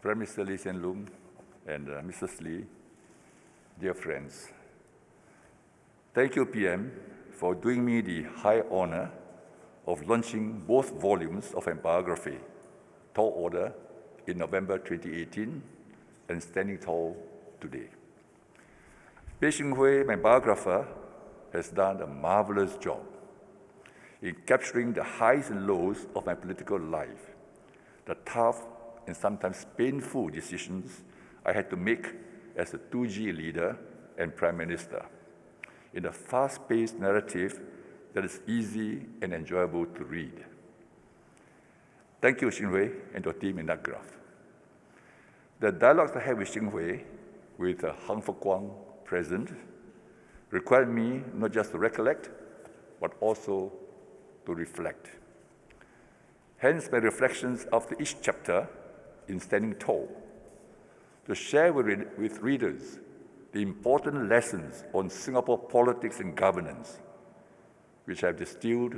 Prime Minister Lee Hsien Loong and Mrs. Lee, dear friends, thank you, PM, for doing me the high honor of launching both volumes of my biography, Tall Order, in November 2018 and Standing Tall today. Peh Shing Hui, my biographer, has done a marvelous job in capturing the highs and lows of my political life, the tough and sometimes painful decisions I had to make as a 2G leader and Prime Minister, in a fast-paced narrative that is easy and enjoyable to read. Thank you, Shing Hui, and your team in that graph. The dialogues I had with Shing Hui, with Han Fook Kwang present, required me not just to recollect, but also to reflect. Hence my reflections after each chapter in Standing Tall, to share with readers the important lessons on Singapore politics and governance, which I have distilled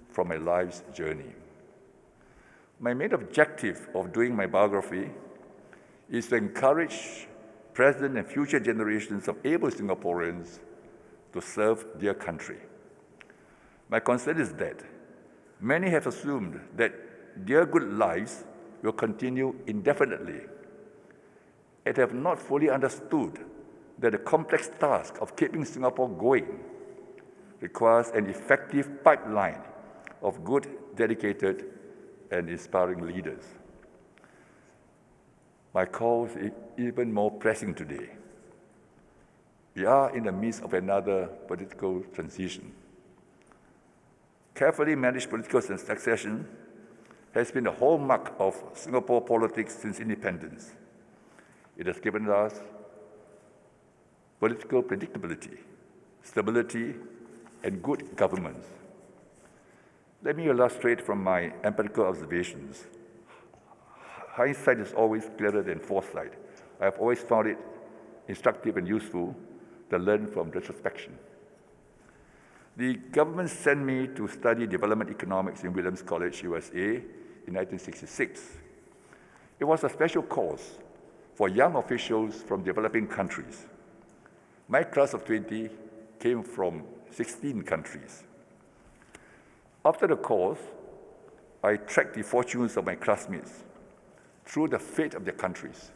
from my life's journey. My main objective of doing my biography is to encourage present and future generations of able Singaporeans to serve their country. My concern is that many have assumed that their good lives will continue indefinitely and have not fully understood that the complex task of keeping Singapore going requires an effective pipeline of good, dedicated, and inspiring leaders. My call is even more pressing today. We are in the midst of another political transition. Carefully managed political succession has been the hallmark of Singapore politics since independence. It has given us political predictability, stability, and good governance. Let me illustrate from my empirical observations. Hindsight is always clearer than foresight. I have always found it instructive and useful to learn from retrospection. The government sent me to study development economics in Williams College, USA, in 1966. It was a special course for young officials from developing countries. My class of 20 came from 16 countries. After the course, I tracked the fortunes of my classmates through the fate of their countries.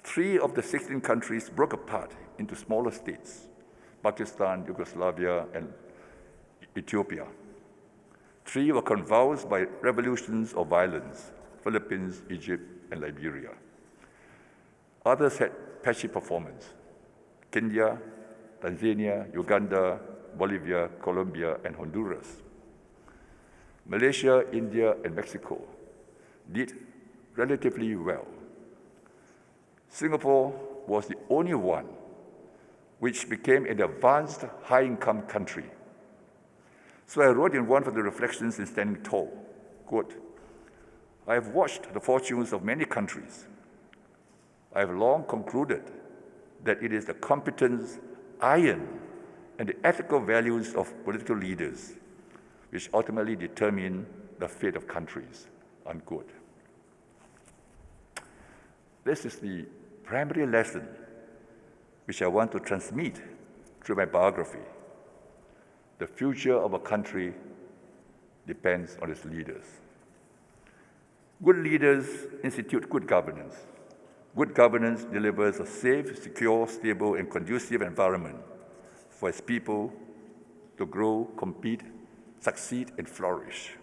3 of the 16 countries broke apart into smaller states: Pakistan, Yugoslavia, and Ethiopia. 3 were convulsed by revolutions or violence: Philippines, Egypt, and Liberia. Others had patchy performance: Kenya, Tanzania, Uganda, Bolivia, Colombia, and Honduras. Malaysia, India, and Mexico did relatively well. Singapore was the only one which became an advanced high-income country. So I wrote in one of the reflections in Standing Tall, quote, "I have watched the fortunes of many countries. I have long concluded that it is the competence, iron, and the ethical values of political leaders which ultimately determine the fate of countries," unquote. This is the primary lesson which I want to transmit through my biography. The future of a country depends on its leaders. Good leaders institute good governance. Good governance delivers a safe, secure, stable, and conducive environment for its people to grow, compete, succeed, and flourish.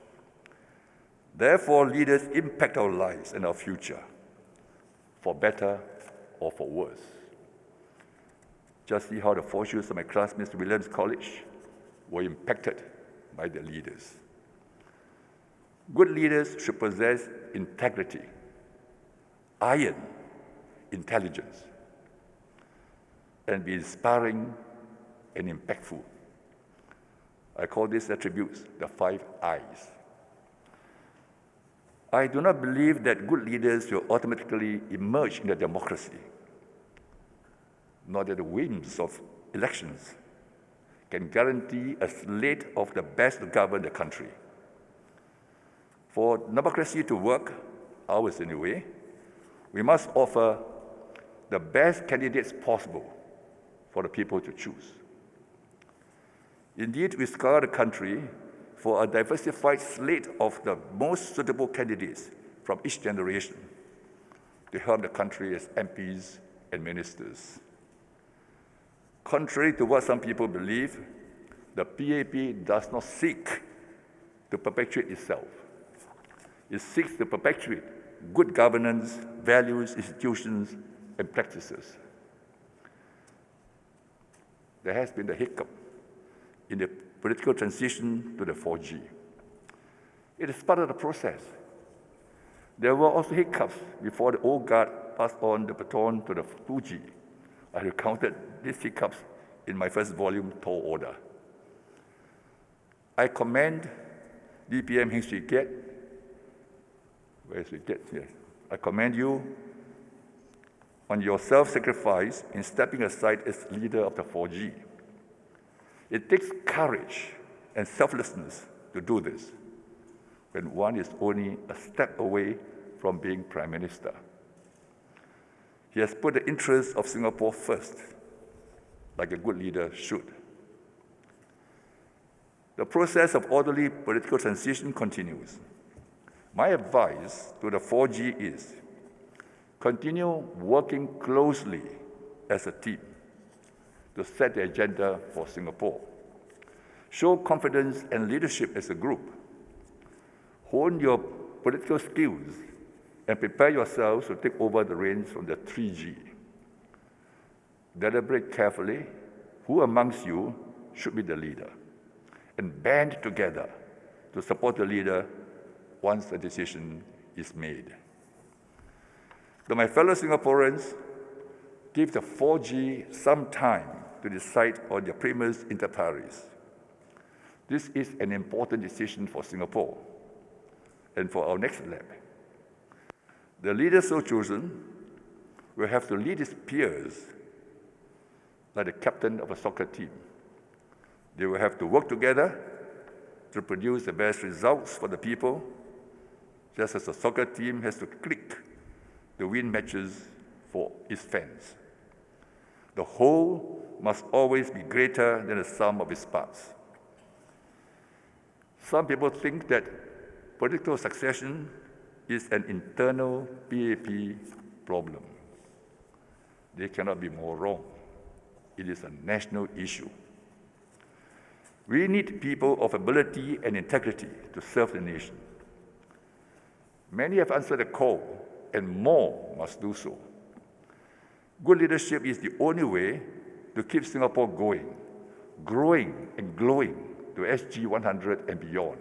Therefore, leaders impact our lives and our future, for better or for worse. Just see how the fortunes of my classmates at Williams College were impacted by their leaders. Good leaders should possess integrity, iron, intelligence, and be inspiring and impactful. I call these attributes the 5 I's. I do not believe that good leaders will automatically emerge in a democracy, nor that the whims of elections can guarantee a slate of the best to govern the country. For democracy to work, ours anyway, We must offer the best candidates possible for the people to choose. Indeed, we scour the country for a diversified slate of the most suitable candidates from each generation to help the country as MPs and ministers. Contrary to what some people believe, the PAP does not seek to perpetuate itself. It seeks to perpetuate good governance, values, institutions, and practices. There has been a hiccup in the political transition to the 4G. It is part of the process. There were also hiccups before the old guard passed on the baton to the 2G. I recounted these hiccups in my first volume, Tall Order. I commend DPM Heng Swee Keat. Where is Swee Keat? Yes. I commend you on your self-sacrifice in stepping aside as leader of the 4G. It takes courage and selflessness to do this when one is only a step away from being Prime Minister. He has put the interests of Singapore first, like a good leader should. The process of orderly political transition continues. My advice to the 4G is continue working closely as a team to set the agenda for Singapore. Show confidence and leadership as a group. Hone your political skills and prepare yourselves to take over the reins from the 3G. Deliberate carefully who amongst you should be the leader, and band together to support the leader once a decision is made. To my fellow Singaporeans, give the 4G some time to decide on their primus inter pares. This is an important decision for Singapore and for our next lap. The leader so chosen will have to lead his peers like the captain of a soccer team. They will have to work together to produce the best results for the people, just as a soccer team has to click to win matches for its fans. The whole must always be greater than the sum of its parts. Some people think that political succession is an internal PAP problem. They cannot be more wrong. It is a national issue. We need people of ability and integrity to serve the nation. Many have answered the call, and more must do so. Good leadership is the only way to keep Singapore going, growing and glowing to SG 100 and beyond.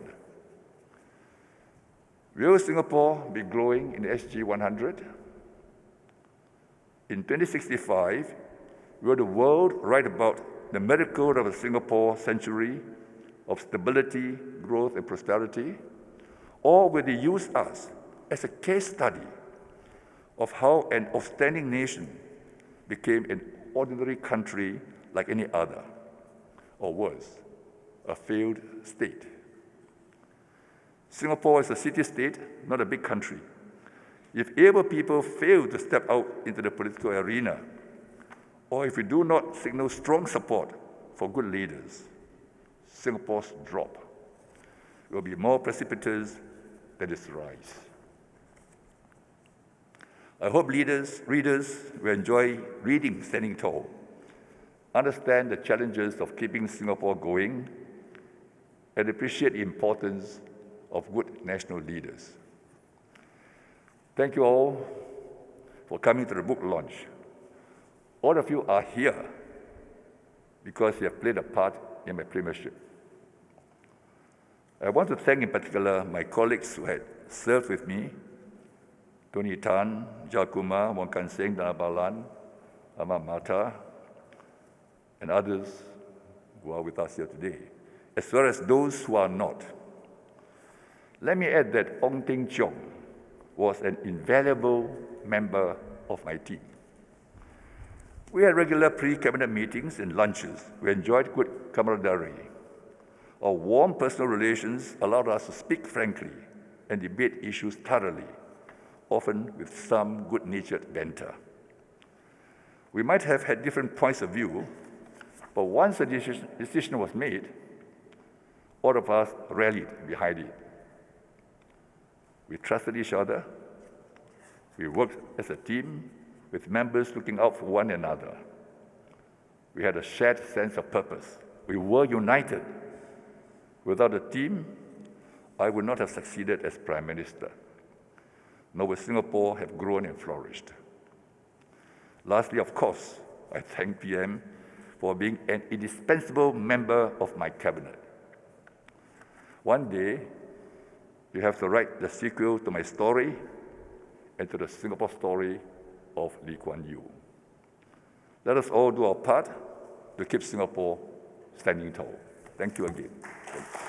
Will Singapore be glowing in SG 100? In 2065, will the world write about the miracle of the Singapore century of stability, growth, and prosperity? Or will they use us as a case study of how an outstanding nation became an ordinary country like any other, or worse, a failed state? Singapore is a city-state, not a big country. If able people fail to step out into the political arena, or if we do not signal strong support for good leaders, Singapore's drop will be more precipitous than its rise. I hope readers will enjoy reading Standing Tall, understand the challenges of keeping Singapore going, and appreciate the importance of good national leaders. Thank you all for coming to the book launch. All of you are here because you have played a part in my premiership. I want to thank in particular my colleagues who had served with me, Tony Tan, Jal Kumar, Wong Kan Seng, Dana Balan, Ahmad Mata, and others who are with us here today, as well as those who are not. Let me add that Ong Teng Cheong was an invaluable member of my team. We had regular pre-cabinet meetings and lunches. We enjoyed good camaraderie. Our warm personal relations allowed us to speak frankly and debate issues thoroughly, often with some good-natured banter. We might have had different points of view, but once a decision was made, all of us rallied behind it. We trusted each other. We worked as a team with members looking out for one another. We had a shared sense of purpose. We were united. Without a team, I would not have succeeded as Prime Minister, nor would Singapore have grown and flourished. Lastly, of course, I thank PM for being an indispensable member of my cabinet. One day, you have to write the sequel to my story and to the Singapore story of Lee Kuan Yew. Let us all do our part to keep Singapore standing tall. Thank you again. Thank you.